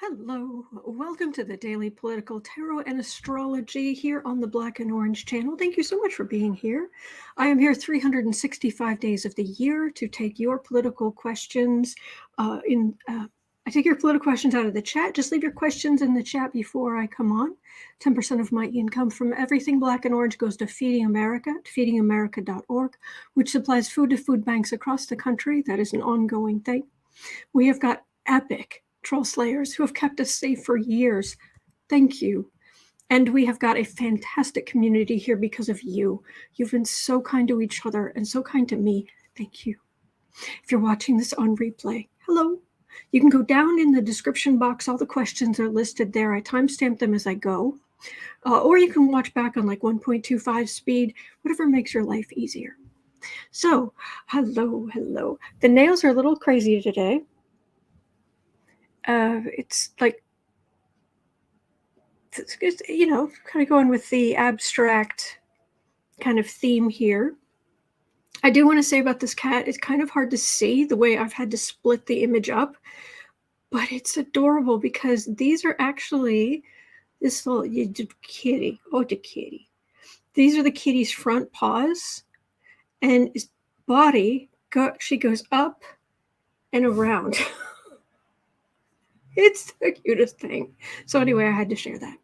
Hello, welcome to the Daily Political Tarot and Astrology here on the Black and Orange channel. Thank you so much for being here. I am here 365 days of the year to take your political questions. I take your political questions out of the chat. Just leave your questions in the chat before I come on. 10% of my income from everything Black and Orange goes to Feeding America, to feedingamerica.org, which supplies food to food banks across the country. That is an ongoing thing. We have got epic troll slayers who have kept us safe for years. Thank you. And we have got a fantastic community here because of you. You've been so kind to each other and so kind to me. Thank you. If you're watching this on replay, hello. You can go down in the description box. All the questions are listed there. I timestamp them as I go. Or you can watch back on like 1.25 speed, whatever makes your life easier. So, hello. The nails are a little crazy today. It's like, you know, kind of going with the abstract kind of theme here. I do want to say about this cat, it's kind of hard to see the way I've had to split the image up, but it's adorable because these are actually this little kitty. Oh, the kitty. These are the kitty's front paws, and his body, she goes up and around. It's the cutest thing. So anyway, I had to share that.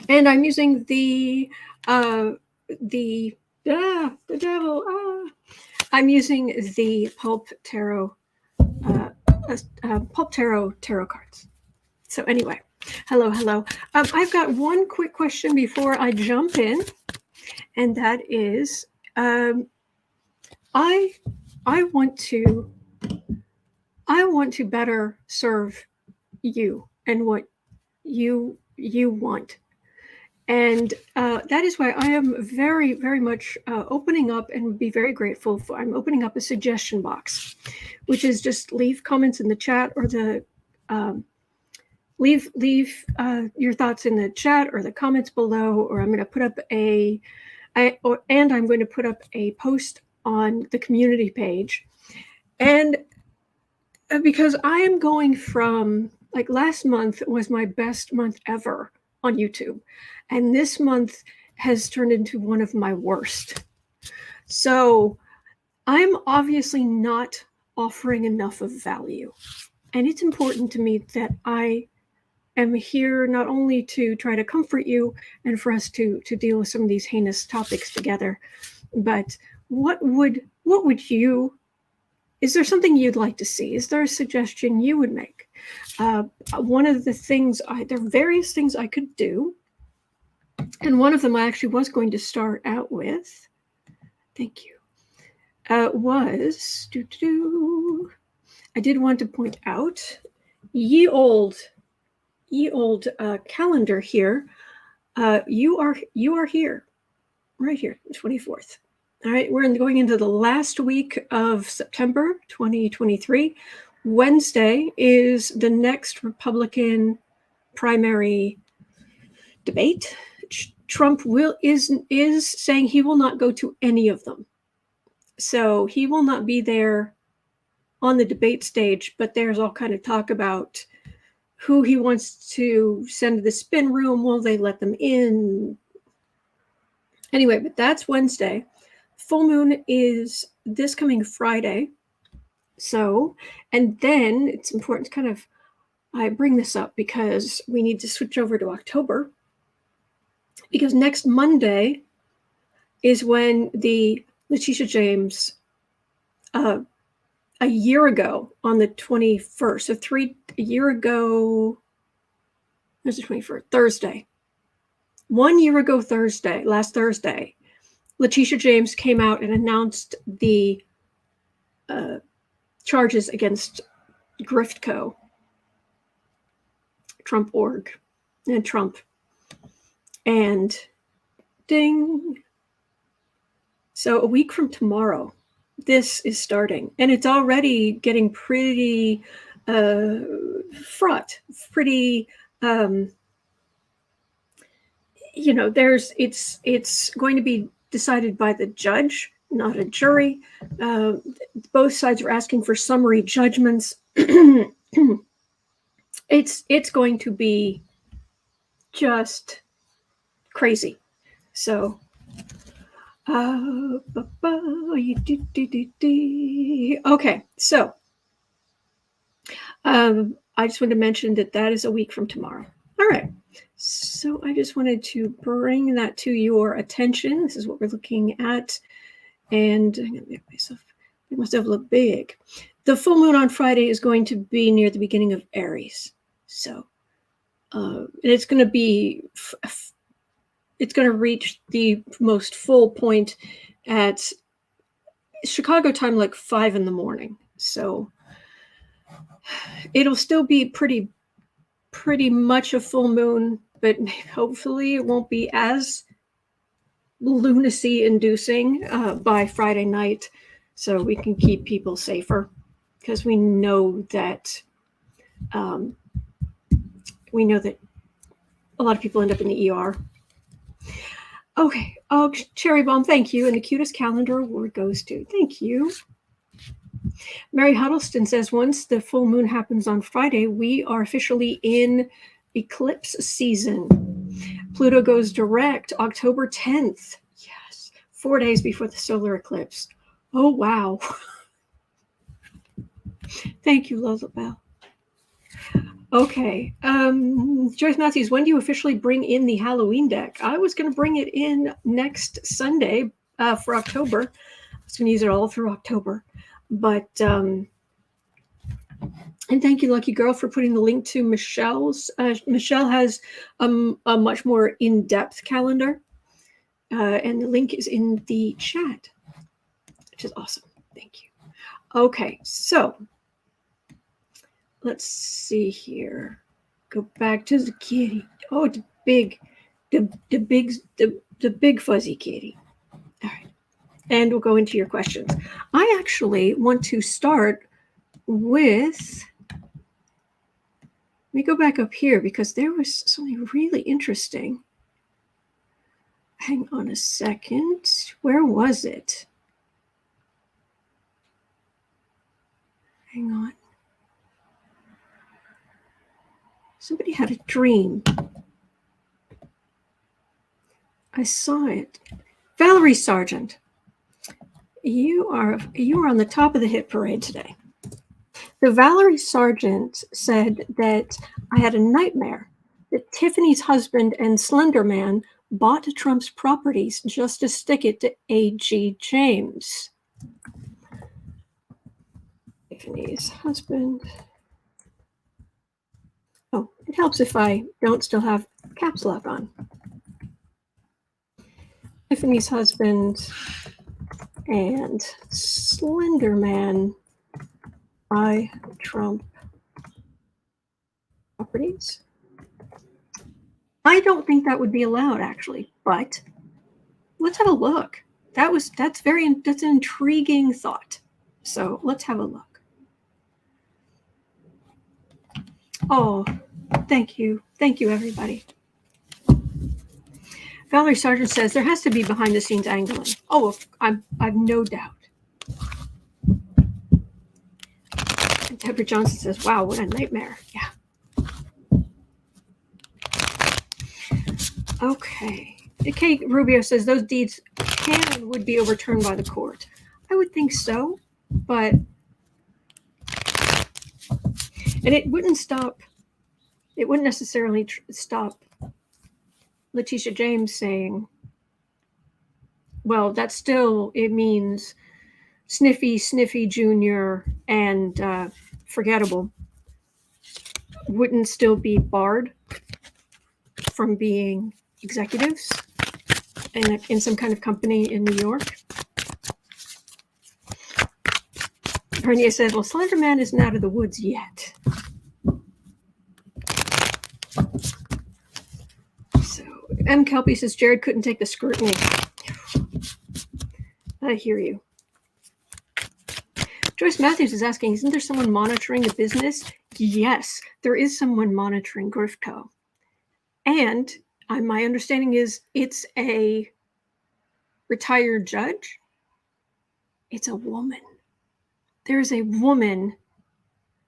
And I'm using the devil. I'm using the Pulp Tarot tarot cards. So anyway, hello. I've got one quick question before I jump in, and that is, I want to better serve you and what you want. And that is why I am very, very much opening up and would be very grateful for. I'm opening up a suggestion box, which is just leave comments in the chat or the leave your thoughts in the chat or the comments below, or I'm going to put up I'm going to put up a post on the community page. And because I am going from, like, last month was my best month ever on YouTube, and this month has turned into one of my worst. So I'm obviously not offering enough of value, and it's important to me that I am here not only to try to comfort you and for us to deal with some of these heinous topics together, but what would you, is there something you'd like to see? Is there a suggestion you would make? One of the things, there are various things I could do. And one of them I actually was going to start out with, thank you, was, I did want to point out, ye old calendar here, you are here, right here, the 24th. All right, we're going into the last week of September 2023. Wednesday is the next Republican primary debate. Trump is saying he will not go to any of them. So he will not be there on the debate stage, but there's all kind of talk about who he wants to send to the spin room. Will they let them in? Anyway, but that's Wednesday. Full moon is this coming Friday. So, and then it's important to kind of, I bring this up because we need to switch over to October, because next Monday is when the Letitia James, a year ago on the 21st, so a year ago, there's the 21st, Thursday. 1 year ago Thursday, last Thursday, Letitia James came out and announced the charges against Griftco, Trump org, and Trump. And ding. So a week from tomorrow, this is starting. And it's already getting pretty fraught, pretty, it's going to be decided by the judge, not a jury. Both sides are asking for summary judgments. it's going to be just crazy. So okay, so I just wanted to mention that is a week from tomorrow. All right, so I just wanted to bring that to your attention. This is what we're looking at, and I'm going to make myself look big. The full moon on Friday is going to be near the beginning of Aries, so it's going to be it's going to reach the most full point at Chicago time, like 5 a.m. So it'll still be pretty much a full moon, but hopefully it won't be as lunacy inducing by Friday night, so we can keep people safer, because we know that a lot of people end up in the ER. Okay. Oh, Cherry Bomb, thank you. And the cutest calendar award goes to. Thank you. Mary Huddleston says, once the full moon happens on Friday, we are officially in eclipse season. Pluto goes direct October 10th. Yes. 4 days before the solar eclipse. Oh, wow. Thank you, Lola Bell. Okay. Joyce Matthews, when do you officially bring in the Halloween deck? I was going to bring it in next Sunday for October. I was going to use it all through October. But, and thank you, Lucky Girl, for putting the link to Michelle's. Michelle has a much more in-depth calendar. And the link is in the chat, which is awesome. Thank you. Okay, so let's see here. Go back to the kitty. Oh, the big fuzzy kitty. All right. And we'll go into your questions. I actually want to start with, let me go back up here because there was something really interesting. Hang on a second. Where was it? Hang on. Somebody had a dream. I saw it. Valerie Sargent, you are on the top of the hit parade today. So Valerie Sargent said that I had a nightmare that Tiffany's husband and Slenderman bought Trump's properties just to stick it to A.G. James. Tiffany's husband. Oh, it helps if I don't still have caps lock on. Tiffany's husband and Slenderman buy Trump properties. I don't think that would be allowed, actually, but let's have a look. That's an intriguing thought. So let's have a look. Oh, thank you, everybody. Valerie Sargent says there has to be behind-the-scenes angling. Oh, I've no doubt. And Deborah Johnson says, "Wow, what a nightmare!" Yeah. Okay. Kate Rubio says those deeds would be overturned by the court. I would think so, but and it wouldn't stop. It wouldn't necessarily stop Letitia James saying, well, that still, it means Sniffy Jr. and Forgettable wouldn't still be barred from being executives in some kind of company in New York. Hernia says, well, Slenderman isn't out of the woods yet. So M. Kelpie says Jared couldn't take the scrutiny. I hear you. Joyce Matthews is asking, isn't there someone monitoring the business? Yes, there is someone monitoring Griftco. And my understanding is it's a retired judge. It's a woman. There's a woman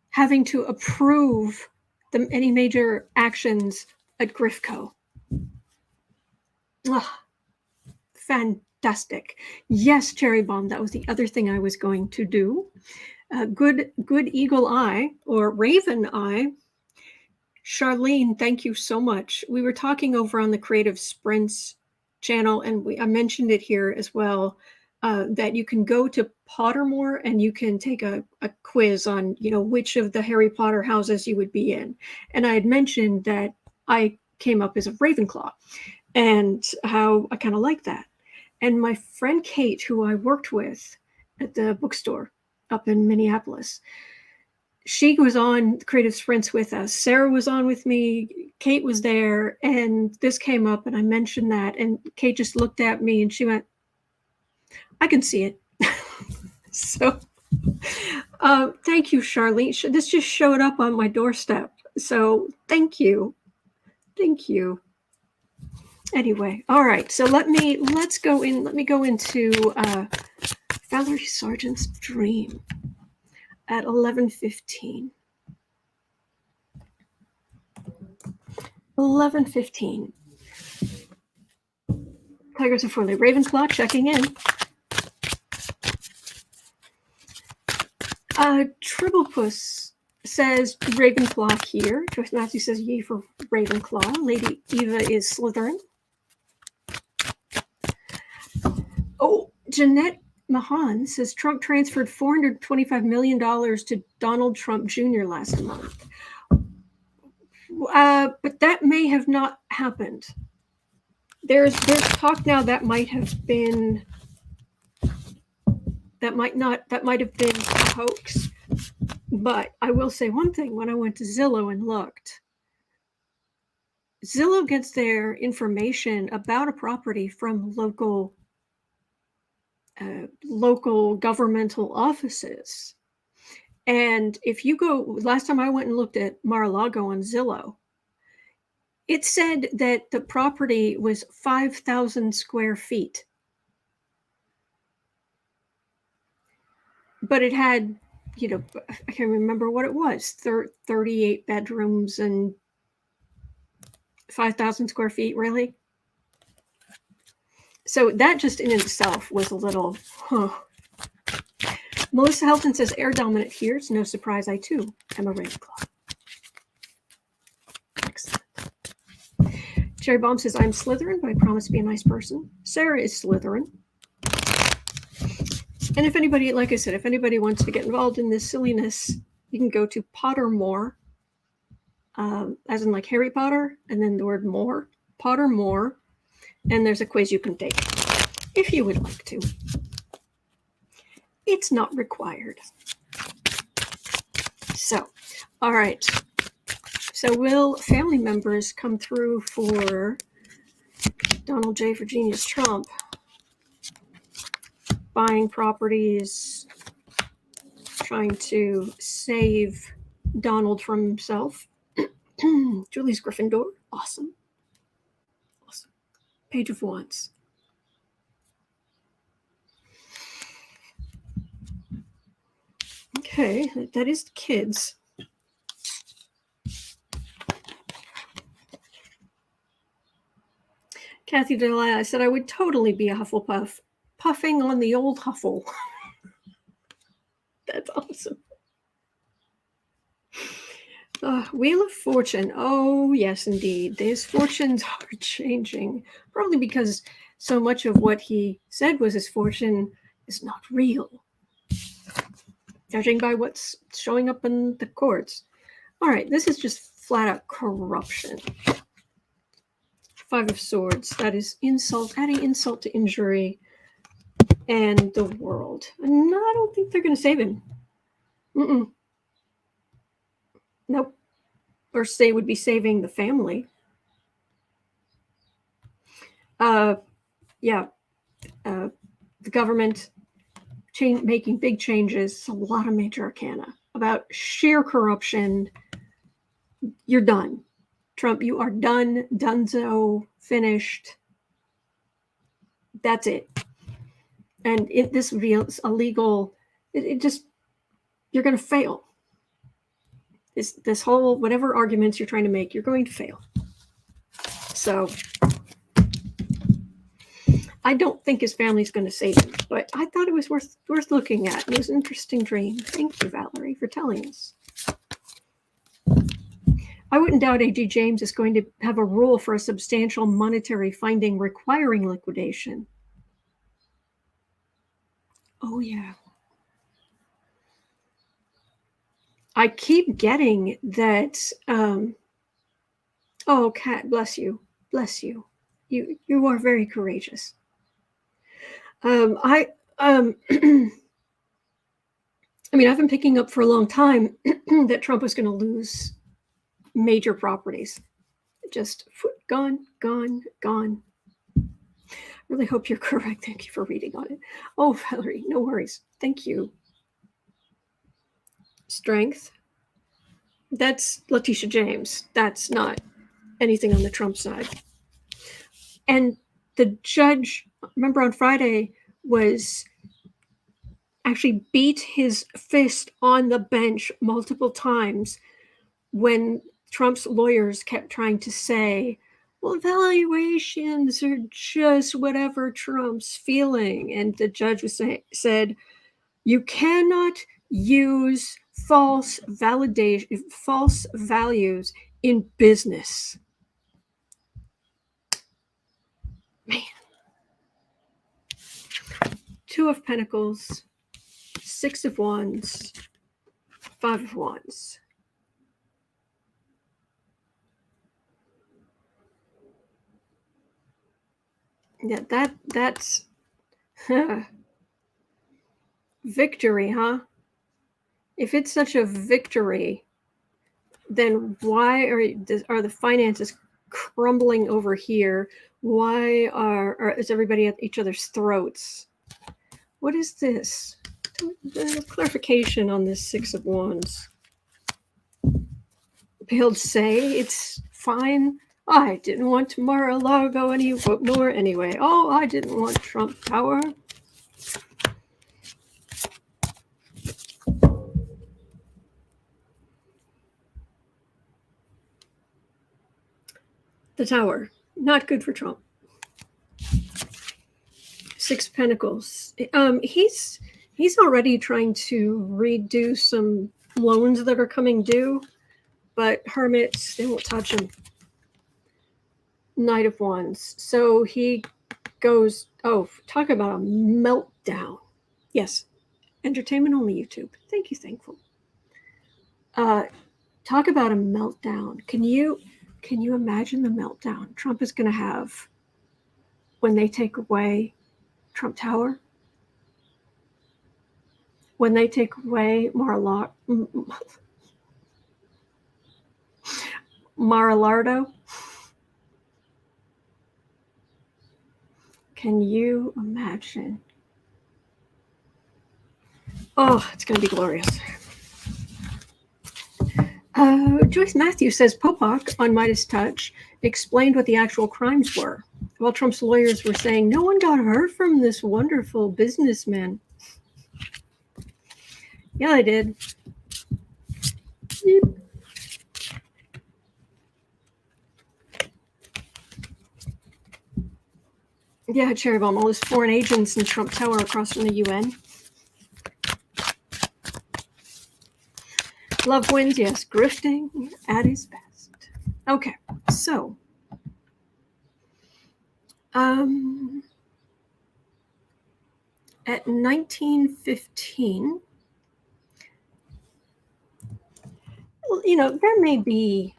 having to approve any major actions at Grifco. Fantastic. Yes, Cherry Bomb, that was the other thing I was going to do. Good eagle eye or raven eye. Charlene, thank you so much. We were talking over on the Creative Sprints channel, and I mentioned it here as well, that you can go to Pottermore and you can take a quiz on, which of the Harry Potter houses you would be in. And I had mentioned that I came up as a Ravenclaw and how I kind of like that. And my friend Kate, who I worked with at the bookstore up in Minneapolis, she was on Creative Sprints with us. Sarah was on with me. Kate was there, and this came up, and I mentioned that, and Kate just looked at me, and she went, I can see it. So thank you, Charlene. This just showed up on my doorstep. So thank you. Thank you. Anyway, all right. So let me go into Valerie Sargent's dream at 11:15. 11:15. Tigers are friendly. Ravenclaw checking in. Tribblepuss says Ravenclaw here. Joyce Matthew says yay for Ravenclaw. Lady Eva is Slytherin. Oh, Jeanette Mahan says Trump transferred $425 million to Donald Trump Jr. last month. But that may have not happened. There's talk now that might have been a hoax. But I will say one thing. When I went to Zillow and looked, Zillow gets their information about a property from local governmental offices. And if you go, last time I went and looked at Mar-a-Lago on Zillow, it said that the property was 5,000 square feet. But it had, I can't remember what it was, 38 bedrooms and 5,000 square feet, really? So that just in itself was a little, Melissa Helton says, air dominant here. It's no surprise I, too, am a Ravenclaw. Excellent. Cherry Bomb says, I'm Slytherin, but I promise to be a nice person. Sarah is Slytherin. And if anybody, like I said, if anybody wants to get involved in this silliness, you can go to Pottermore, as in like Harry Potter, and then the word more, Pottermore, and there's a quiz you can take if you would like to. It's not required. So, all right. So will family members come through for Donald J. Virginius Trump? Buying properties, trying to save Donald from himself. Julie's Gryffindor. Awesome. Awesome. Page of Wands. Okay, that is the kids. Kathy Delia said, I would totally be a Hufflepuff, puffing on the old Huffle. That's awesome. Wheel of Fortune. Oh, yes, indeed. His fortunes are changing. Probably because so much of what he said was his fortune is not real. Judging by what's showing up in the courts. All right, this is just flat out corruption. Five of Swords. That is insult, adding insult to injury and the world. And I don't think they're going to save him. Nope. Or they would be saving the family. The government making big changes. A lot of major arcana about sheer corruption. You're done. Trump, you are done. Dunzo. Finished. That's it. And this would be illegal. It just, you're going to fail. This whole, whatever arguments you're trying to make, you're going to fail. So I don't think his family's going to save him, but I thought it was worth looking at. It was an interesting dream. Thank you, Valerie, for telling us. I wouldn't doubt A.G. James is going to have a rule for a substantial monetary finding requiring liquidation. Oh, yeah. I keep getting that. Oh, Kat, bless you. Bless you. You are very courageous. I mean, I've been picking up for a long time that Trump was going to lose major properties. Just gone. Really hope you're correct. Thank you for reading on it. Oh, Valerie, no worries. Thank you. Strength. That's Letitia James. That's not anything on the Trump side. And the judge, remember on Friday, was actually beat his fist on the bench multiple times when Trump's lawyers kept trying to say, well, valuations are just whatever Trump's feeling. And the judge said, you cannot use false values in business. Man. Two of Pentacles, Six of Wands, Five of Wands. Yeah, that's victory, huh? If it's such a victory, then why are the finances crumbling over here? Why is everybody at each other's throats? What is this? Clarification on this Six of Wands. He'll say it's fine. I didn't want Mar-a-Lago nor anyway. Oh, I didn't want Trump Tower. The Tower, not good for Trump. Six of Pentacles. He's already trying to redo some loans that are coming due, but Hermits, they won't touch him. Knight of Wands. So he goes, oh, talk about a meltdown. Yes, entertainment only YouTube. Thank you, Thankful. Talk about a meltdown. Can you imagine the meltdown Trump is going to have when they take away Trump Tower? When they take away Mar-a-Lardo? Can you imagine? Oh, it's going to be glorious. Joyce Matthews says Popak on Midas Touch explained what the actual crimes were, while Trump's lawyers were saying no one got hurt from this wonderful businessman. Yeah, they did. Yep. Yeah, Cherry Bomb, all those foreign agents in Trump Tower across from the UN. Love wins, yes. Grifting at his best. Okay, so at 1915, well, there may be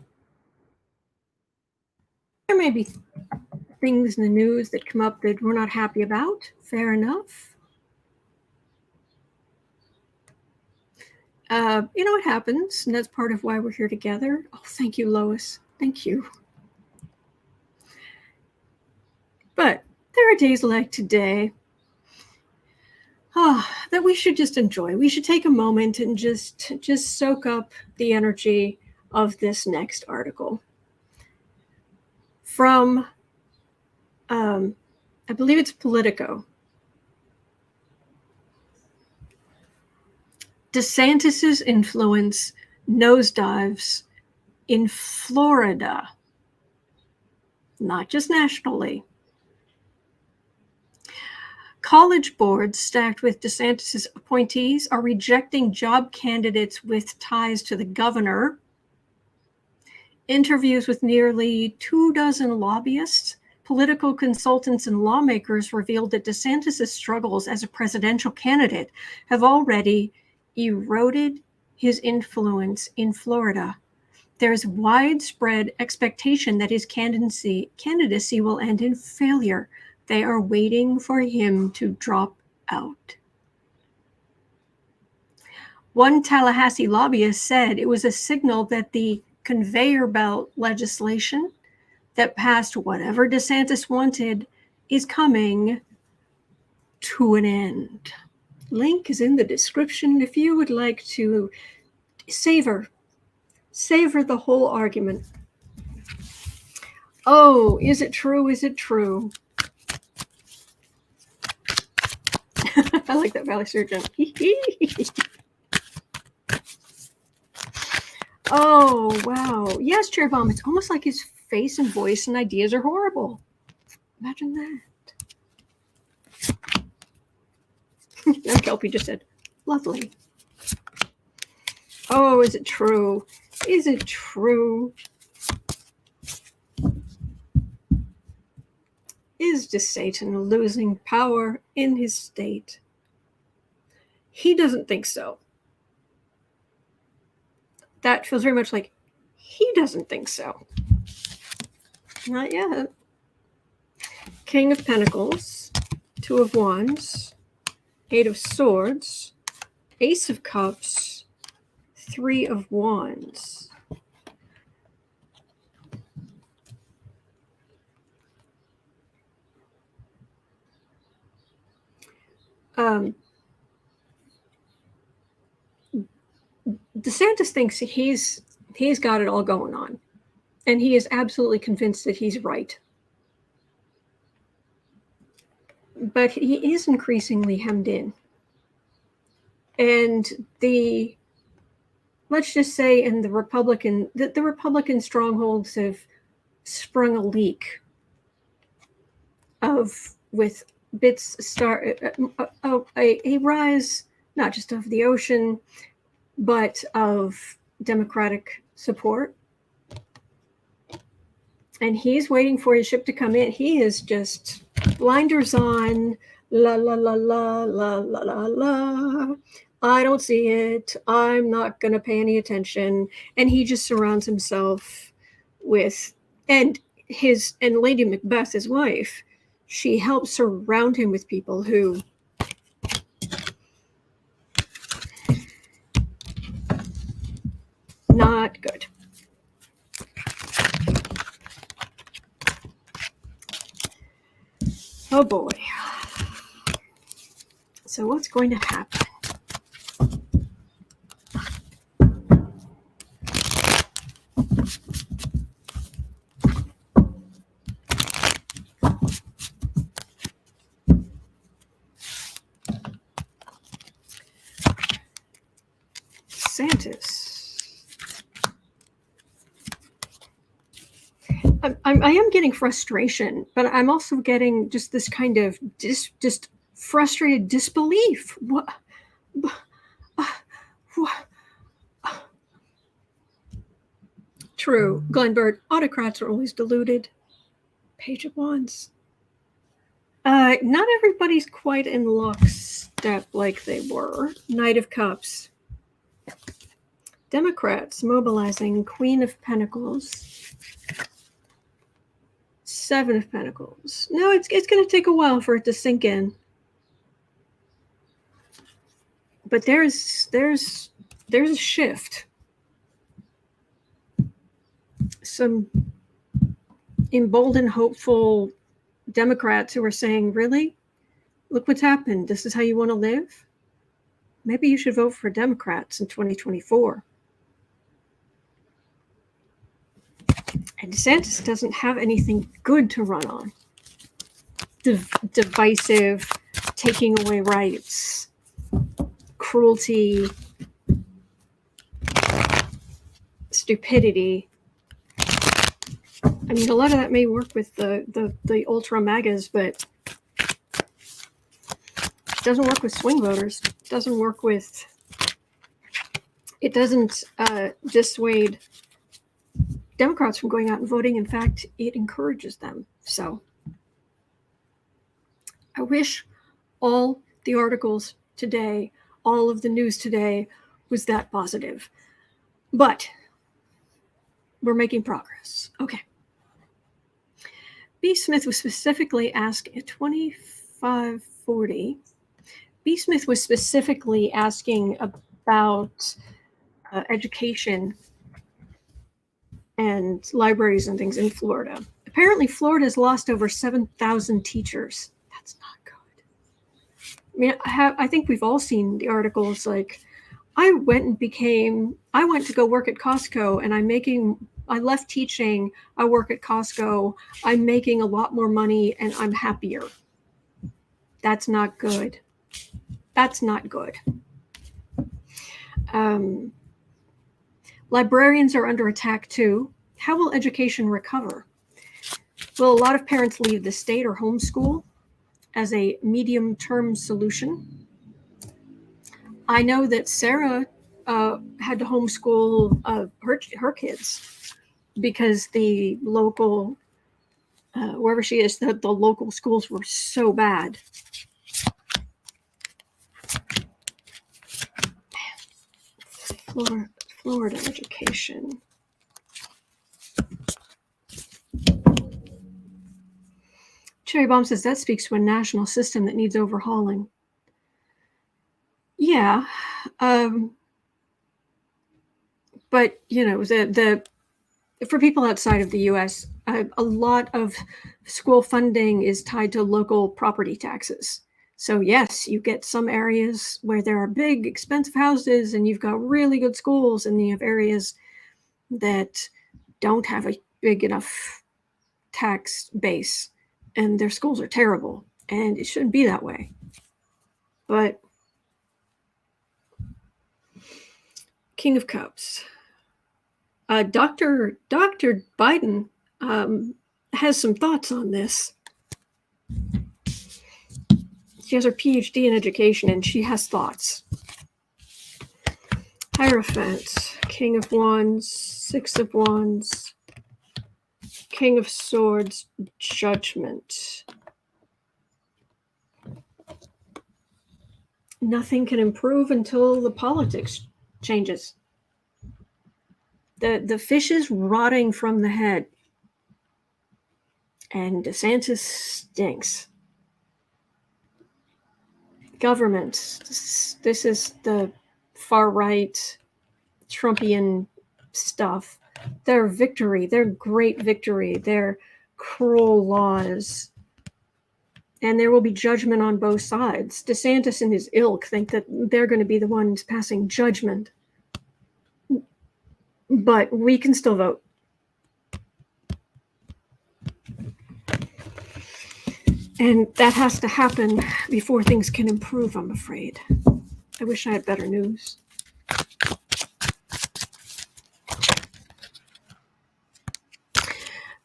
things in the news that come up that we're not happy about. Fair enough. It happens, and that's part of why we're here together. Oh, thank you, Lois. Thank you. But there are days like today that we should just enjoy. We should take a moment and just soak up the energy of this next article from, I believe it's Politico. DeSantis's influence nosedives in Florida, not just nationally. College boards stacked with DeSantis' appointees are rejecting job candidates with ties to the governor. Interviews with nearly 24 lobbyists, political consultants, and lawmakers revealed that DeSantis' struggles as a presidential candidate have already eroded his influence in Florida. There's widespread expectation that his candidacy will end in failure. They are waiting for him to drop out. One Tallahassee lobbyist said it was a signal that the conveyor belt legislation that passed whatever DeSantis wanted is coming to an end. Link is in the description if you would like to savor the whole argument. Oh, is it true? Is it true? I like that Valley Surgeon. Oh, wow. Yes, Chair Bomb. It's almost like his face and voice and ideas are horrible. Imagine that. And Kelpie just said, lovely. Oh, is it true? Is it true? Is DeSatan losing power in his state? He doesn't think so. That feels very much like he doesn't think so. Not yet. King of Pentacles, Two of Wands, Eight of Swords, Ace of Cups, Three of Wands. DeSantis thinks he's got it all going on, and he is absolutely convinced that he's right. But he is increasingly hemmed in. And let's just say in the Republican strongholds have sprung a leak with bits a rise, not just of the ocean, but of Democratic support. And he's waiting for his ship to come in. He is just blinders on, la, la, la, la, la, la, la, la. I don't see it. I'm not going to pay any attention. And he just surrounds himself with, and Lady Macbeth, his wife, she helps surround him with people who not good. Oh boy. So what's going to happen? DeSantis. I am getting frustration, but I'm also getting just this kind of just frustrated disbelief. What? True, Glenn Bird. Autocrats are always deluded. Page of Wands. Not everybody's quite in lockstep like they were. Knight of Cups. Democrats mobilizing. Queen of Pentacles. Seven of Pentacles. No, it's going to take a while for it to sink in. But there's a shift. Some emboldened, hopeful Democrats who are saying, really? Look what's happened. This is how you want to live? Maybe you should vote for Democrats in 2024. And DeSantis doesn't have anything good to run on. Divisive, taking away rights, cruelty. stupidity. I mean, a lot of that may work with the ultra MAGAs, but it doesn't work with swing voters. It doesn't work with. It doesn't dissuade Democrats from going out and voting. In fact, it encourages them. So I wish all the articles today, all of the news today was that positive. But we're making progress. Okay. B. Smith was specifically asked at 2540. B. Smith was specifically asking about education and libraries and things in Florida. Apparently, Florida has lost over 7,000 teachers. That's not good. I mean, I think we've all seen the articles like, I went to go work at Costco, and I left teaching, I work at Costco, I'm making a lot more money, and I'm happier. That's not good. That's not good. Librarians are under attack too. How will education recover? Well, a lot of parents leave the state or homeschool as a medium-term solution. I know that Sarah had to homeschool her kids because the local, wherever she is, the local schools were so bad. Florida education. Cherry Bomb says that speaks to a national system that needs overhauling. Yeah, but you know, for people outside of the U.S., a lot of school funding is tied to local property taxes. So yes, you get some areas where there are big, expensive houses and you've got really good schools, and you have areas that don't have a big enough tax base and their schools are terrible, and it shouldn't be that way. But King of Cups. Dr. Biden has some thoughts on this. She has her PhD in education, and she has thoughts. Hierophant, King of Wands, Six of Wands, King of Swords, Judgment. Nothing can improve until the politics changes. The fish is rotting from the head, and DeSantis stinks. Government. This is the far-right Trumpian stuff. Their victory, their great victory, their cruel laws. And there will be judgment on both sides. DeSantis and his ilk think that they're going to be the ones passing judgment. But we can still vote. And that has to happen before things can improve, I'm afraid. I wish I had better news.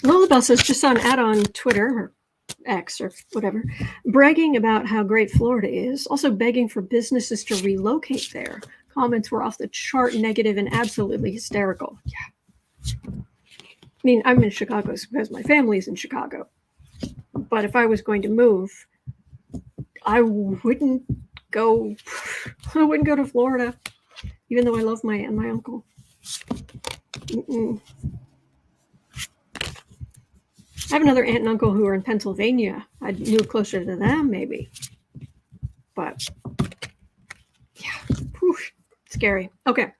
Lullabelle says, just saw an ad on Twitter, or X, or whatever, bragging about how great Florida is, also begging for businesses to relocate there. Comments were off the chart negative and absolutely hysterical. Yeah. I mean, I'm in Chicago because my family's in Chicago. But if I was going to move, I wouldn't go to Florida, even though I love my aunt and my uncle. I have another aunt and uncle who are in Pennsylvania. I'd move closer to them, maybe. But, yeah, whew, scary. Okay.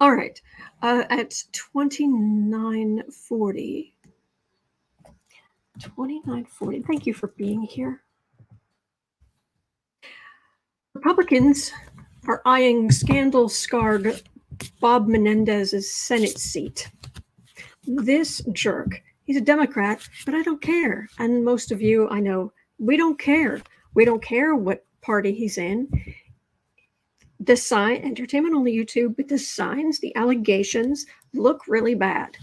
All right. At 2940. 2940. Thank you for being here. Republicans are eyeing scandal-scarred Bob Menendez's Senate seat. This jerk, he's a Democrat, but I don't care. And most of you, I know, we don't care. We don't care what party he's in. The sign, entertainment only YouTube, but the signs, the allegations look really bad.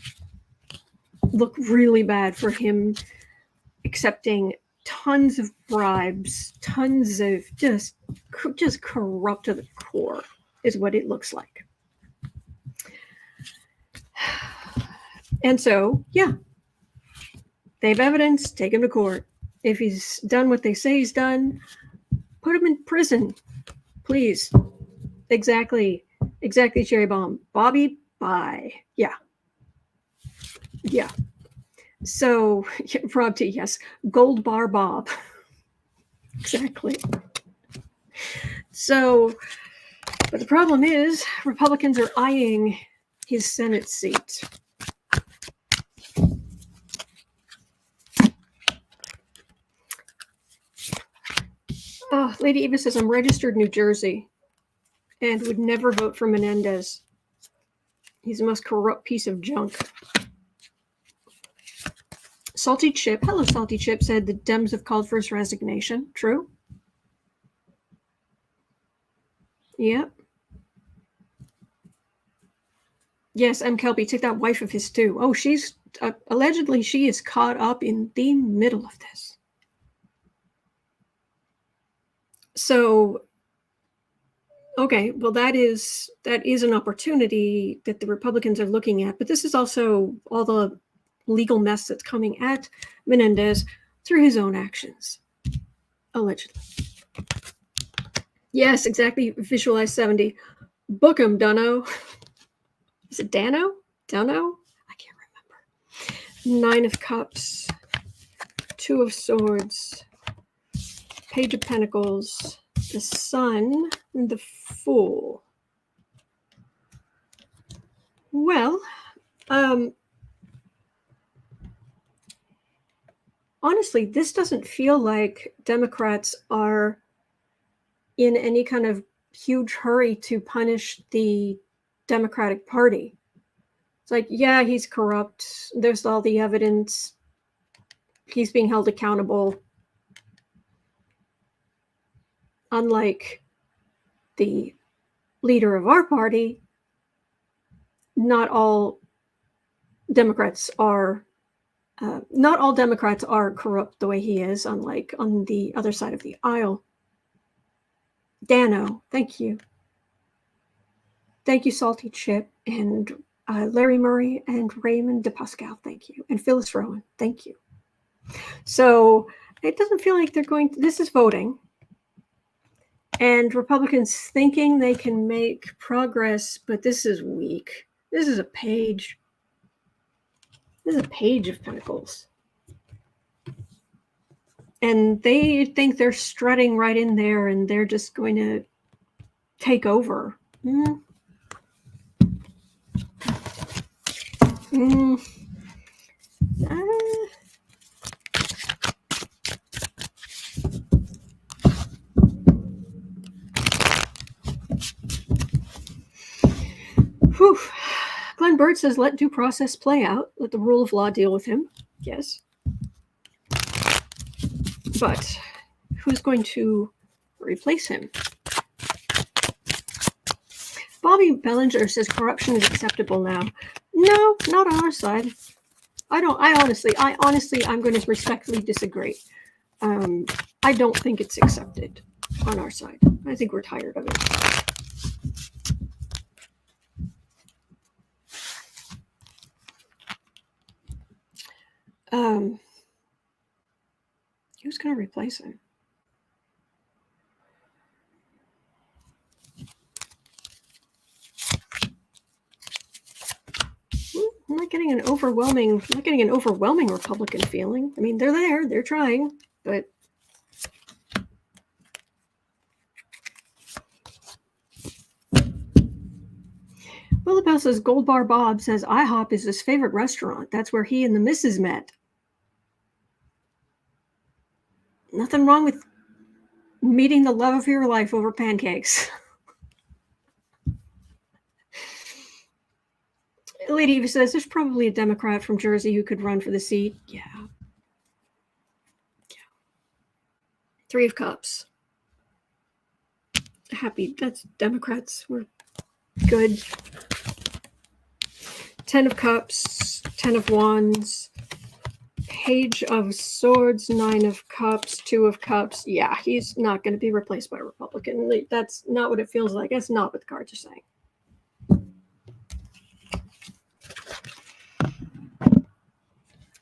Look really bad for him accepting tons of bribes, tons of just corrupt to the core is what it looks like. And so, yeah, they have evidence, take him to court. If he's done what they say he's done, put him in prison, please. Exactly, Cherry Bomb. Bobby, bye. Yeah. So, Rob T, yes. Gold Bar Bob. Exactly. So, but the problem is, Republicans are eyeing his Senate seat. Oh, Lady Eva says, I'm registered in New Jersey and would never vote for Menendez. He's the most corrupt piece of junk. Salty Chip, hello Salty Chip, said the Dems have called for his resignation. True? Yep. Yes, M. Kelby, take that wife of his too. Oh, she's, allegedly she is caught up in the middle of this. So, okay, well that is an opportunity that the Republicans are looking at, but this is also all the legal mess that's coming at Menendez through his own actions, allegedly. Yes, exactly. Visualize 70. Book him, Dunno. Is it Dano? Dunno? I can't remember. 9 of Cups, 2 of Swords, Page of Pentacles, the Sun, and the Fool. Well, honestly, this doesn't feel like Democrats are in any kind of huge hurry to punish the Democratic Party. It's like, yeah, he's corrupt. There's all the evidence. He's being held accountable. Unlike the leader of our party, not all Democrats are corrupt the way he is, unlike on the other side of the aisle. Dano, thank you. Thank you, Salty Chip, and Larry Murray and Raymond DePascal, thank you. And Phyllis Rowan, thank you. So it doesn't feel like they're going to, this is voting. And Republicans thinking they can make progress, but this is weak. This is a page. This is a page of Pentacles. And they think they're strutting right in there and they're just going to take over. Whew. Glenn Bird says, let due process play out. Let the rule of law deal with him. Yes. But who's going to replace him? Bobby Bellinger says corruption is acceptable now. No, not on our side. I'm going to respectfully disagree. I don't think it's accepted on our side. I think we're tired of it. Who's going to replace him? I'm not getting an overwhelming Republican feeling. I mean, they're there, they're trying, but Willabelle says Gold Bar Bob says IHOP is his favorite restaurant. That's where he and the missus met. Nothing wrong with meeting the love of your life over pancakes. Lady Eva says there's probably a Democrat from Jersey who could run for the seat. Yeah. 3 of Cups. happy. That's Democrats. We're good. 10 of Cups, 10 of Wands, Page of Swords, 9 of Cups, 2 of Cups. Yeah, he's not going to be replaced by a Republican. That's not what it feels like. That's not what the cards are saying.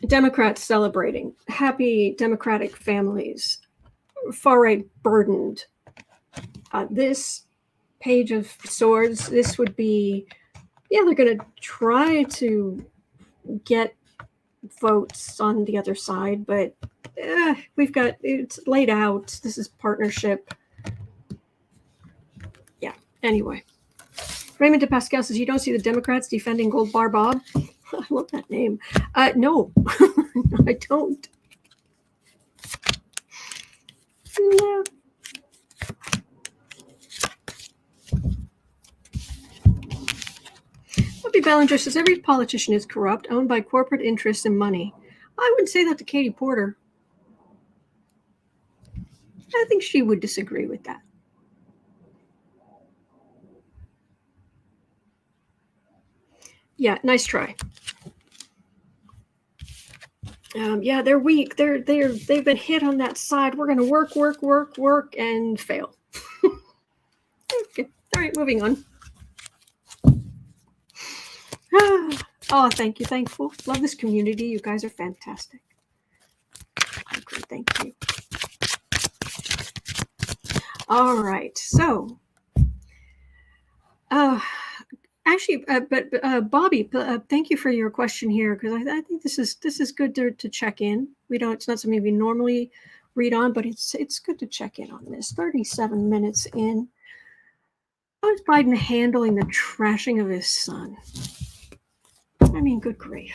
Democrats celebrating. Happy Democratic families. Far right burdened. This Page of Swords, this would be, yeah, they're going to try to get votes on the other side, but we've got, it's laid out. This is partnership. Yeah, anyway. Raymond de Pascal says, you don't see the Democrats defending Gold Bar Bob? I love that name. No, I don't. No. Bobby Ballinger says, every politician is corrupt, owned by corporate interests and money. I would say that to Katie Porter. I think she would disagree with that. Yeah, nice try. Yeah, they're weak. They've been hit on that side. We're going to work, and fail. Okay. All right, moving on. Oh, thank you, thankful. Love this community. You guys are fantastic. Okay, thank you. All right, so, actually, Bobby, thank you for your question here, because I think this is good to check in. It's not something we normally read on, but it's good to check in on this. 37 minutes in. How is Biden handling the trashing of his son? I mean, good grief.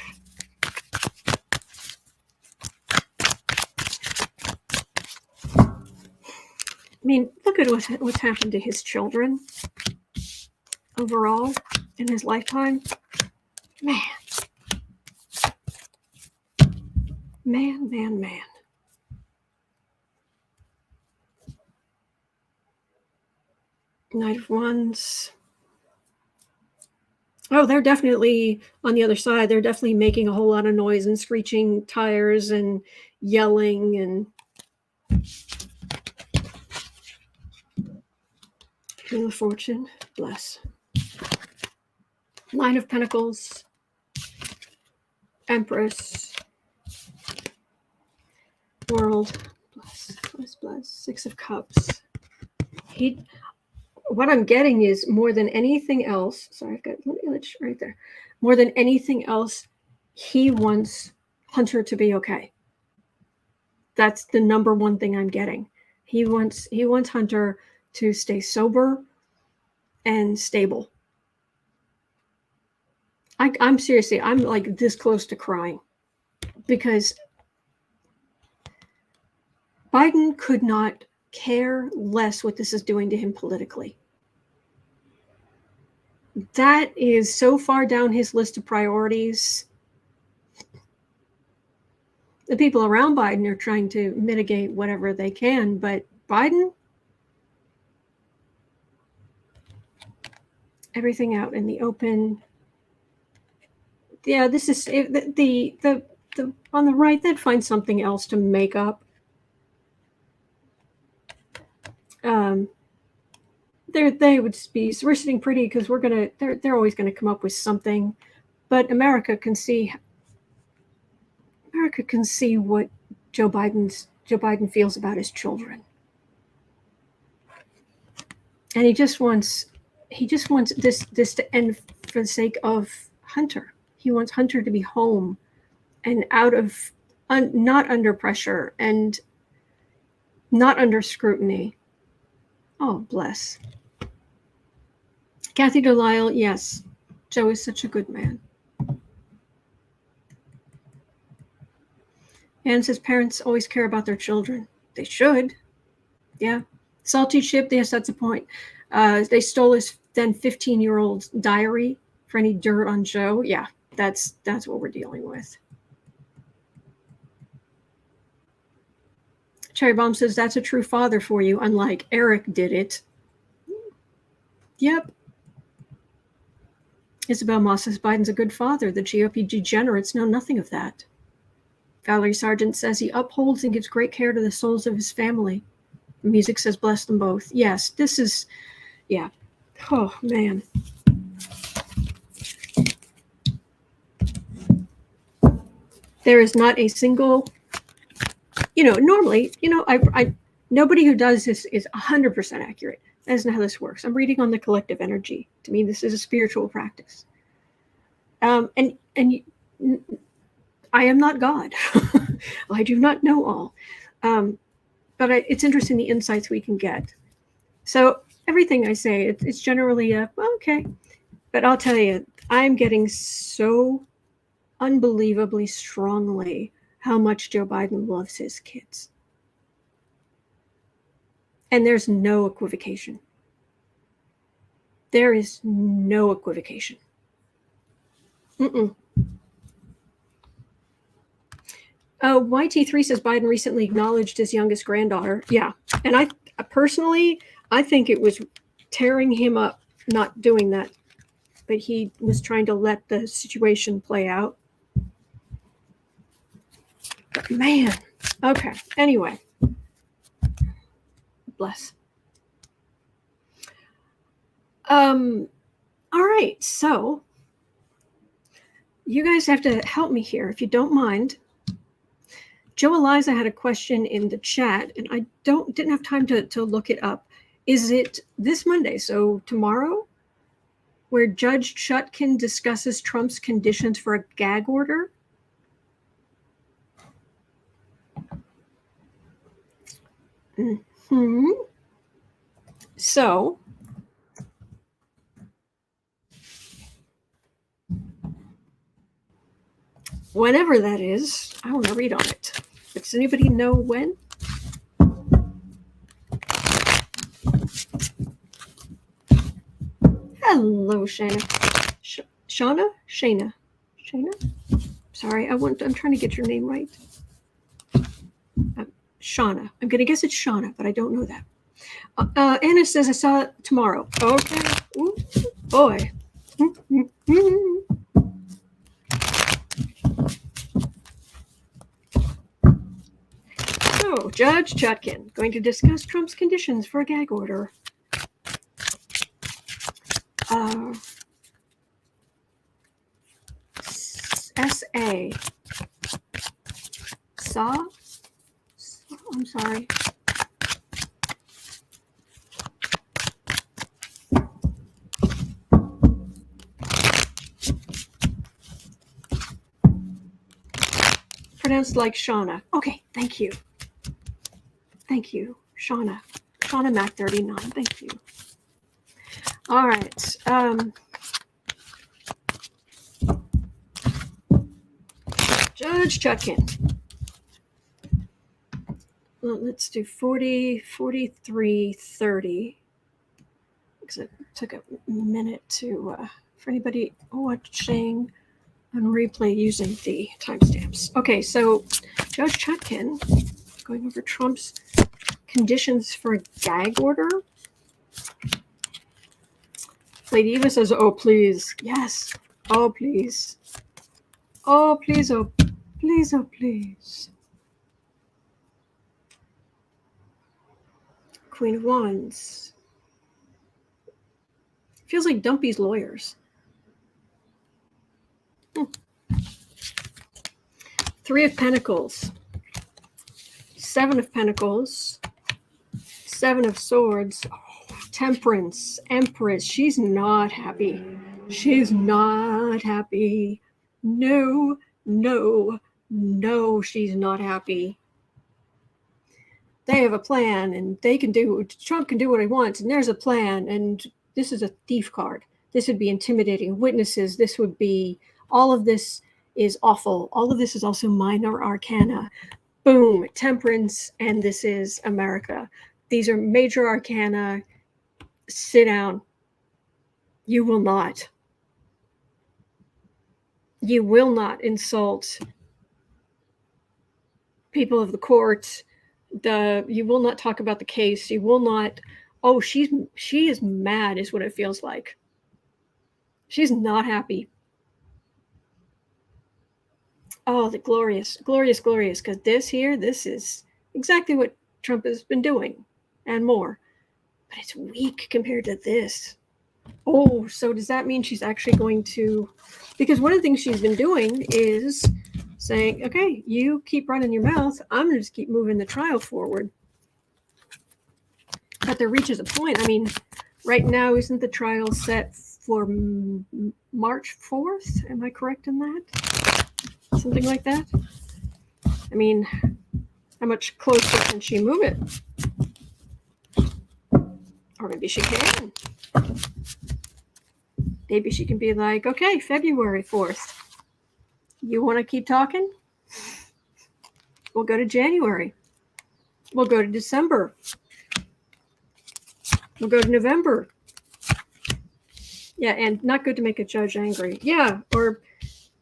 I mean, look at what's happened to his children overall in his lifetime. Man. Knight of Wands. Oh, they're definitely on the other side. They're definitely making a whole lot of noise and screeching tires and yelling and Wheel of Fortune, bless. Nine of Pentacles, Empress, World, bless. 6 of Cups. What I'm getting is more than anything else. Sorry, I've got image right there. More than anything else, he wants Hunter to be okay. That's the number one thing I'm getting. He wants Hunter to stay sober and stable. I'm seriously, I'm like this close to crying because Biden could not care less what this is doing to him politically. That is so far down his list of priorities. The people around Biden are trying to mitigate whatever they can, but Biden, everything out in the open. Yeah, this is the on the right. They'd find something else to make up. They would be. So we're sitting pretty because they're always gonna come up with something, but America can see what Joe Biden feels about his children, and he just wants this to end for the sake of Hunter. He wants Hunter to be home and out of not under pressure and not under scrutiny. Oh, bless. Kathy Delisle, yes, Joe is such a good man. And says parents always care about their children. They should. Yeah. Salty Chip, yes, that's a point. They stole his then 15-year-old diary for any dirt on Joe. Yeah, that's what we're dealing with. Cherry Bomb says that's a true father for you, unlike Eric did it. Yep. Isabel Moss says Biden's a good father. The GOP degenerates know nothing of that. Valerie Sargent says he upholds and gives great care to the souls of his family. Music says bless them both. Yes, this is, yeah. Oh, man. There is not a single, normally, nobody who does this is 100% accurate. That isn't how this works. I'm reading on the collective energy. To me, this is a spiritual practice. And I am not God. I do not know all. But it's interesting the insights we can get. So everything I say, it's generally okay. But I'll tell you, I'm getting so unbelievably strongly how much Joe Biden loves his kids. And there's no equivocation. There is no equivocation. YT3 says Biden recently acknowledged his youngest granddaughter. Yeah. And I personally, I think it was tearing him up not doing that. But he was trying to let the situation play out. But man. Okay. Anyway. Bless. All right. So you guys have to help me here if you don't mind. Joe Eliza had a question in the chat, and I didn't have time to look it up. Is it this Monday, so tomorrow, where Judge Chutken discusses Trump's conditions for a gag order? So, whenever that is, I want to read on it. Does anybody know when? Hello, Shana. Shauna? Shana? Sorry, I'm trying to get your name right. Shauna. I'm going to guess it's Shauna, but I don't know that. Anna says I saw it tomorrow. Okay. Ooh, boy. So, Judge Chutken going to discuss Trump's conditions for a gag order. S.A. I'm sorry. Pronounced like Shauna. Okay, thank you. Thank you, Shauna. Shauna Mac 39. Thank you. All right. Judge Chutken. Well, let's do 40, 43, 30. Because it took a minute to, for anybody watching on replay using the timestamps. Okay, so Judge Chutken going over Trump's conditions for a gag order. Lady Eva says, oh, please. Yes. Oh, please. Oh, please. Oh, please. Oh, please. Queen of Wands. Feels like Dumpy's lawyers. Three of Pentacles. Seven of Pentacles. Seven of Swords. Oh, Temperance. Empress. She's not happy. She's not happy. No, she's not happy. They have a plan, and Trump can do what he wants, and there's a plan, and this is a thief card. This would be intimidating witnesses. This would be, all of this is awful. All of this is also minor arcana. Boom, Temperance, and this is America. These are major arcana. Sit down. You will not insult people of the court. You will not talk about the case. You will not Oh, she is mad is what it feels like. She's not happy. Oh, the glorious, glorious, glorious. Because this is exactly what Trump has been doing and more. But it's weak compared to this. Oh, so does that mean she's actually going to, because one of the things she's been doing is saying, okay, you keep running your mouth. I'm going to just keep moving the trial forward. But there reaches a point. I mean, right now, isn't the trial set for March 4th? Am I correct in that? Something like that? I mean, how much closer can she move it? Or maybe she can. Maybe she can be like, okay, February 4th. You want to keep talking? We'll go to January. We'll go to December. We'll go to November. Yeah, and not good to make a judge angry. Yeah, or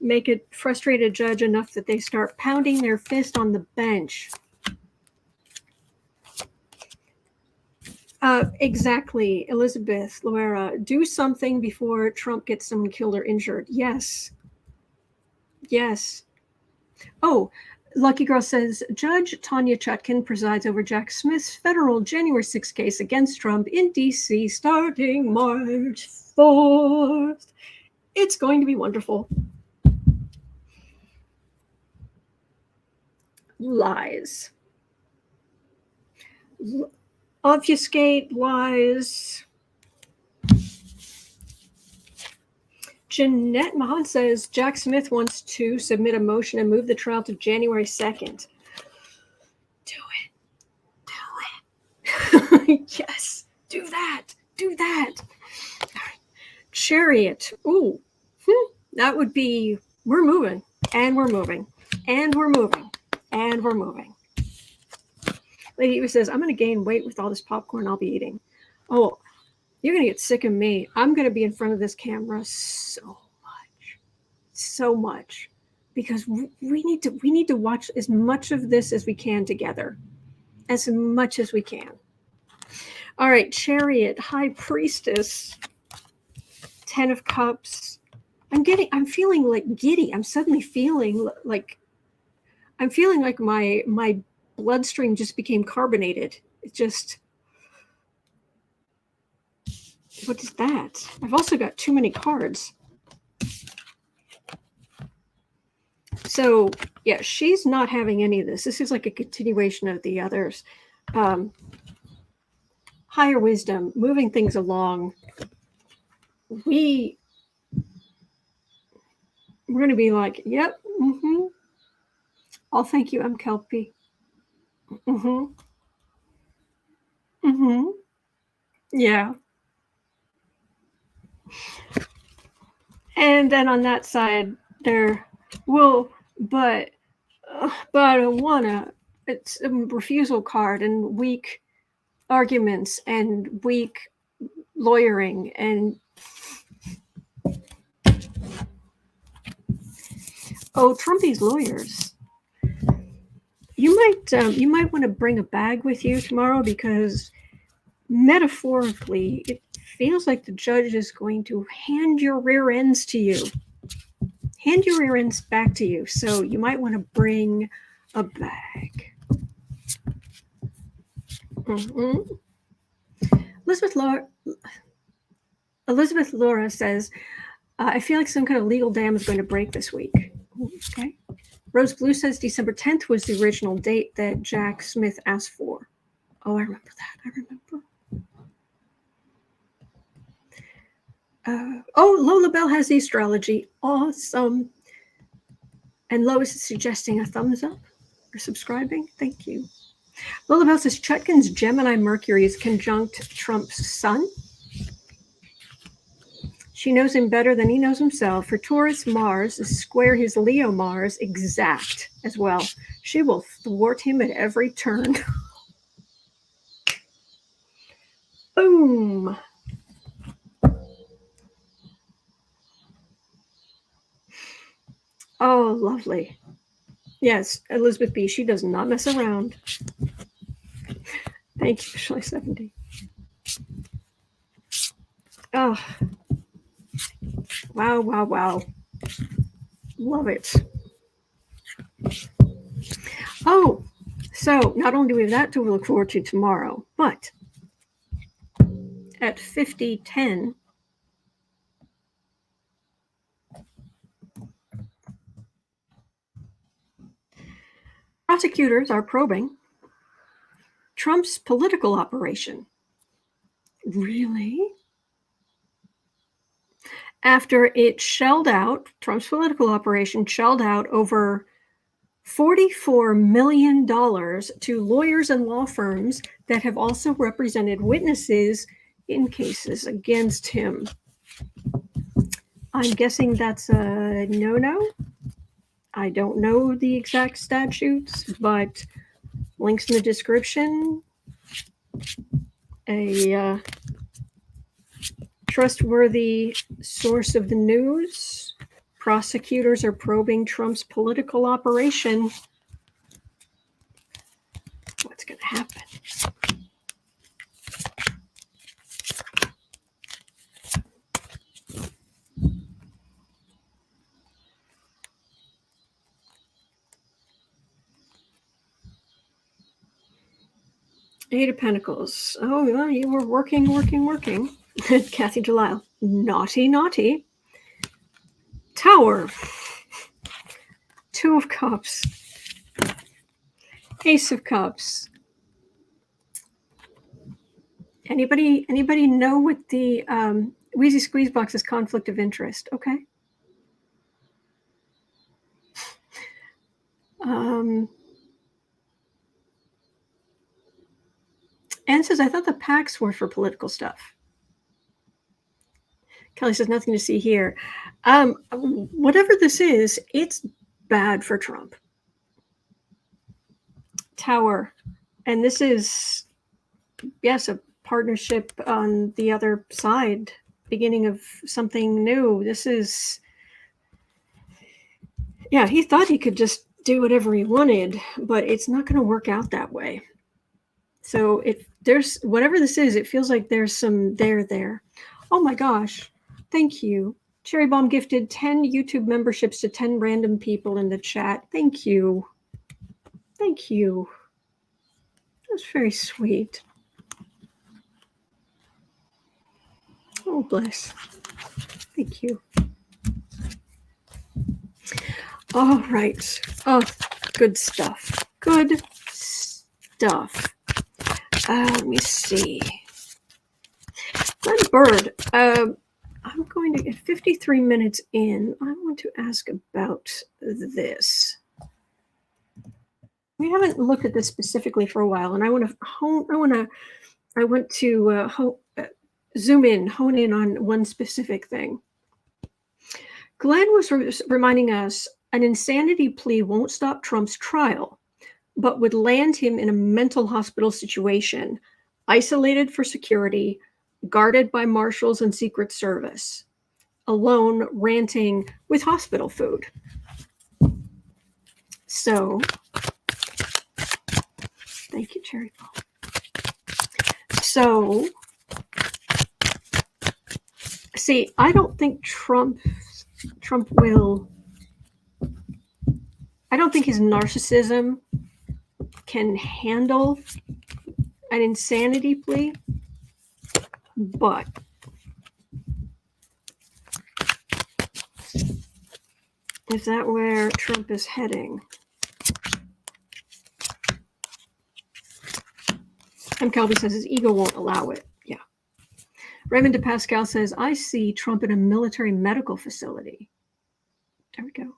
make a frustrated judge enough that they start pounding their fist on the bench. Exactly, Elizabeth Loera. Do something before Trump gets someone killed or injured. Yes. Yes. Oh, Lucky Girl says, Judge Tanya Chutken presides over Jack Smith's federal January 6th case against Trump in D.C. starting March 4th. It's going to be wonderful. Lies. Obfuscate lies. Jeanette Mahan says Jack Smith wants to submit a motion and move the trial to January 2nd. Do it. Yes, do that. Do that. Chariot. Ooh, that would be, we're moving, and we're moving, and we're moving, and we're moving. Lady Eva says, I'm going to gain weight with all this popcorn I'll be eating. Oh, you're going to get sick of me. I'm going to be in front of this camera so much, because we need to watch as much of this as we can together, as much as we can. All right, Chariot, High Priestess, 10 of Cups. I'm feeling like giddy. I'm suddenly feeling like my bloodstream just became carbonated. It just, what is that? I've also got too many cards. So yeah, she's not having any of this. This is like a continuation of the others. Higher wisdom, moving things along. We're going to be like, yep, oh, thank you, I'm Kelpie. Yeah. And then on that side, there will, but I don't wanna. It's a refusal card and weak arguments and weak lawyering and Trumpy's lawyers. You might want to bring a bag with you tomorrow, because metaphorically it feels like the judge is going to hand your rear ends to you. Hand your rear ends back to you. So you might want to bring a bag. Elizabeth Laura says, I feel like some kind of legal dam is going to break this week. Okay. Rose Blue says December 10th was the original date that Jack Smith asked for. Oh, I remember that. I remember. Lola Bell has the astrology. Awesome. And Lois is suggesting a thumbs up or subscribing. Thank you. Lola Bell says Chutken's Gemini Mercury is conjunct Trump's sun. She knows him better than he knows himself. For Taurus, Mars is square his Leo Mars exact as well. She will thwart him at every turn. Boom. Oh, lovely. Yes, Elizabeth B. She does not mess around. Thank you, Shirley 70. Oh, wow, wow, wow. Love it. Oh, so not only do we have that to look forward to tomorrow, but at 50:10, prosecutors are probing Trump's political operation. Really? After it shelled out, Trump's political operation shelled out over $44 million to lawyers and law firms that have also represented witnesses in cases against him. I'm guessing that's a no-no. I don't know the exact statutes, but links in the description. A trustworthy source of the news. Prosecutors are probing Trump's political operation. What's going to happen? Eight of Pentacles. Oh, well, you were working. Kathy Delisle. Naughty, naughty. Tower. Two of Cups. Ace of Cups. Anybody know what the Wheezy Squeeze Box is? Conflict of interest. Okay. Anne says, I thought the PACs were for political stuff. Kelly says, nothing to see here. Whatever this is, it's bad for Trump. Tower. And this is, yes, a partnership on the other side, beginning of something new. This is, yeah, he thought he could just do whatever he wanted, but it's not going to work out that way. So if there's, whatever this is, it feels like there's some there. Oh my gosh. Thank you. Cherry Bomb gifted 10 YouTube memberships to 10 random people in the chat. Thank you. Thank you. That's very sweet. Oh, bless. Thank you. All right. Oh, good stuff. Good stuff. Let me see. Glenn Bird. I'm going to get 53 minutes in. I want to ask about this. We haven't looked at this specifically for a while, and I want to zoom in, hone in on one specific thing. Glenn was reminding us an insanity plea won't stop Trump's trial, but would land him in a mental hospital situation, isolated for security, guarded by marshals and Secret Service, alone, ranting with hospital food. So, thank you, Cherry Ball. So, see, I don't think Trump will, I don't think his narcissism can handle an insanity plea, but is that where Trump is heading? M. Calvi says his ego won't allow it. Yeah. Raymond De Pascal says, I see Trump in a military medical facility. There we go.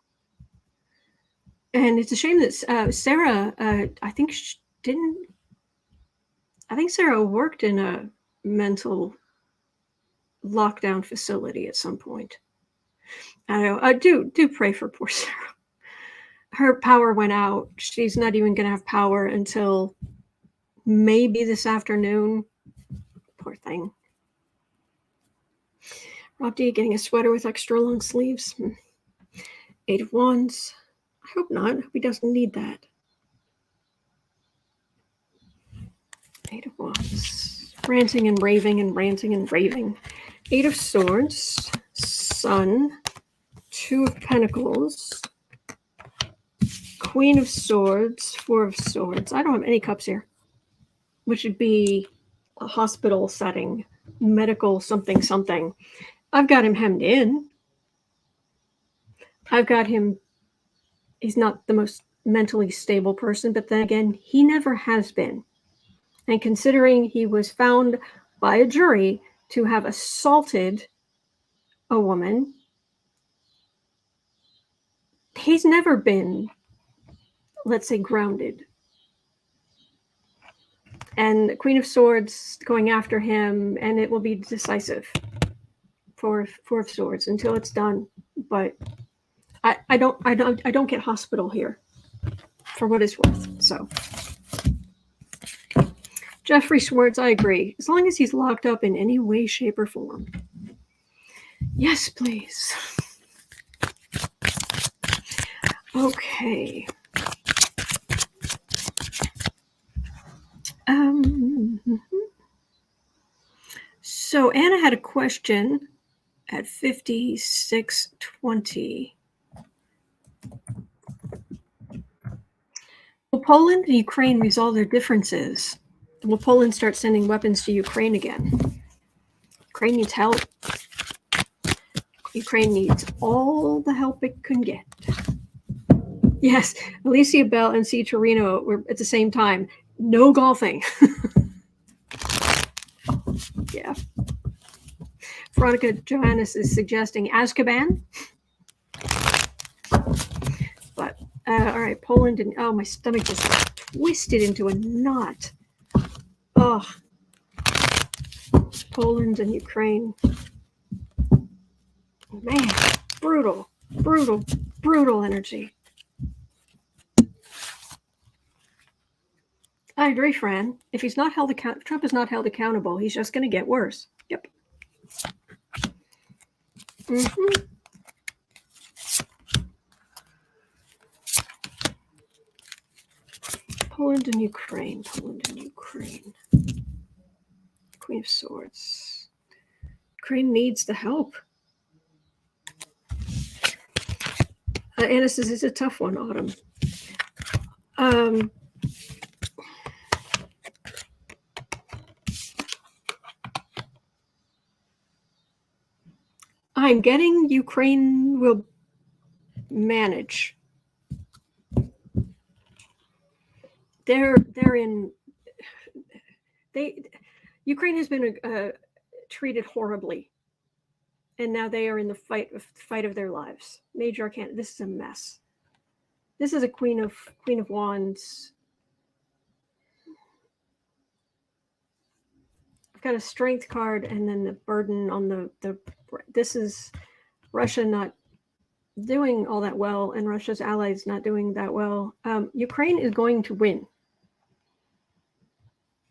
And it's a shame that Sarah, I think Sarah worked in a mental lockdown facility at some point. I don't know. Do pray for poor Sarah. Her power went out. She's not even going to have power until maybe this afternoon. Poor thing. Rob D getting a sweater with extra long sleeves. 8 of Wands. I hope not. He doesn't need that. 8 of Wands. Ranting and raving and ranting and raving. Eight of Swords, Sun, Two of Pentacles, Queen of Swords, Four of Swords. I don't have any cups here, which would be a hospital setting, medical something something. I've got him hemmed in. I've got him, he's not the most mentally stable person, but then again, he never has been. And considering he was found by a jury to have assaulted a woman, he's never been, let's say, grounded. And the Queen of Swords going after him, and it will be decisive. Four of Swords until it's done. But I don't get hospital here, for what it's worth. So Jeffrey Schwartz, I agree. As long as he's locked up in any way, shape, or form. Yes, please. Okay. So Anna had a question at 5620. Will Poland and Ukraine resolve their differences? Will Poland start sending weapons to Ukraine again? Ukraine needs help. Ukraine needs all the help it can get. Yes, Alicia Bell and C. Torino were at the same time. No golfing. Yeah. Veronica Johannes is suggesting Azkaban. But, all right, Poland and, oh, my stomach just twisted into a knot. Oh, Poland and Ukraine. Man, brutal, brutal, brutal energy. I agree, Fran. If he's not held accountable, Trump is not held accountable, he's just going to get worse. Yep. Mm-hmm. Poland and Ukraine. Poland and Ukraine. Queen of Swords. Ukraine needs the help. Anna says it's a tough one, Autumn. I'm getting Ukraine will manage. Ukraine has been treated horribly, and now they are in the fight of their lives. Major Arcana. This is a mess. This is a Queen of Wands. I've got a Strength card, and then the burden on the. This is Russia not doing all that well, and Russia's allies not doing that well. Ukraine is going to win.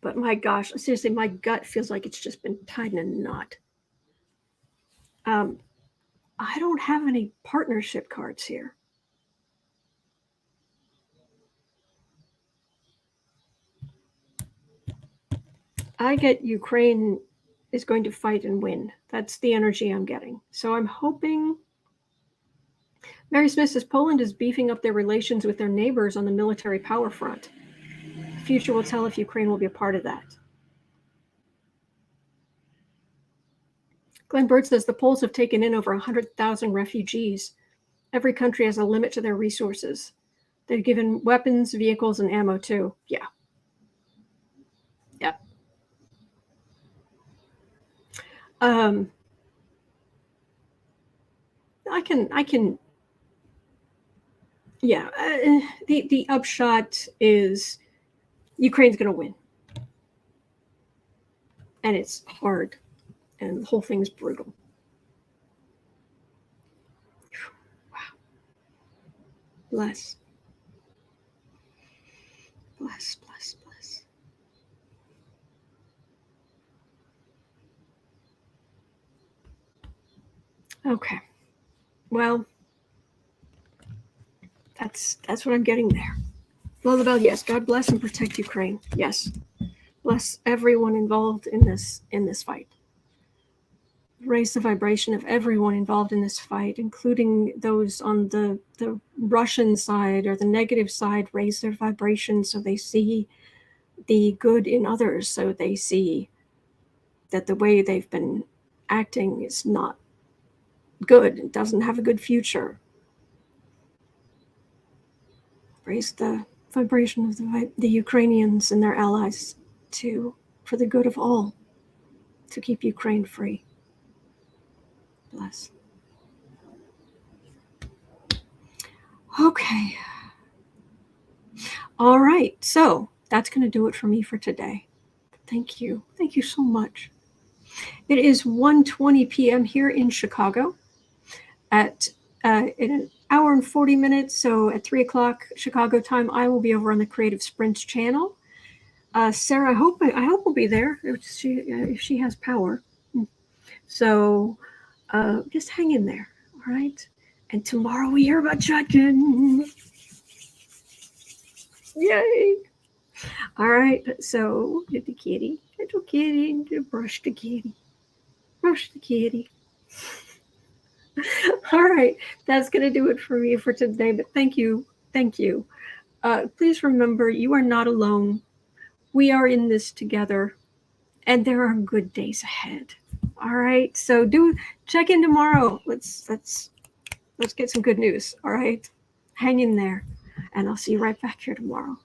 But my gosh, seriously, my gut feels like it's just been tied in a knot. I don't have any partnership cards here. I get Ukraine is going to fight and win. That's the energy I'm getting. So I'm hoping. Mary Smith says Poland is beefing up their relations with their neighbors on the military power front. The future will tell if Ukraine will be a part of that. Glenn Bird says the Poles have taken in over 100,000 refugees. Every country has a limit to their resources. They've given weapons, vehicles, and ammo too. Yeah. Yeah. I can. Yeah. The upshot is Ukraine's going to win. And it's hard. And the whole thing's brutal. Wow. Bless. Bless, bless, bless. Okay. Well, that's what I'm getting there. Lullaby, yes. God bless and protect Ukraine. Yes. Bless everyone involved in this fight. raise the vibration of everyone involved in this fight, including those on the Russian side or the negative side. Raise their vibration so they see the good in others, so they see that the way they've been acting is not good. It doesn't have a good future. Raise the vibration of the Ukrainians and their allies for the good of all, to keep Ukraine free. Bless. Okay. All right. So that's going to do it for me for today. Thank you. Thank you so much. It is 1:20 p.m. here in Chicago. In an hour and 40 minutes, so at 3 o'clock Chicago time, I will be over on the Creative Sprints channel. Sarah, I hope will be there if she has power. So just hang in there, all right? And tomorrow we hear about Chutken. Yay! All right, so get the kitty, little kitty, brush the kitty, brush the kitty. All right, that's going to do it for me for today, but thank you. Please remember, you are not alone. We are in this together, and there are good days ahead. All right, so do check in tomorrow. Let's get some good news. All right, hang in there, and I'll see you right back here tomorrow.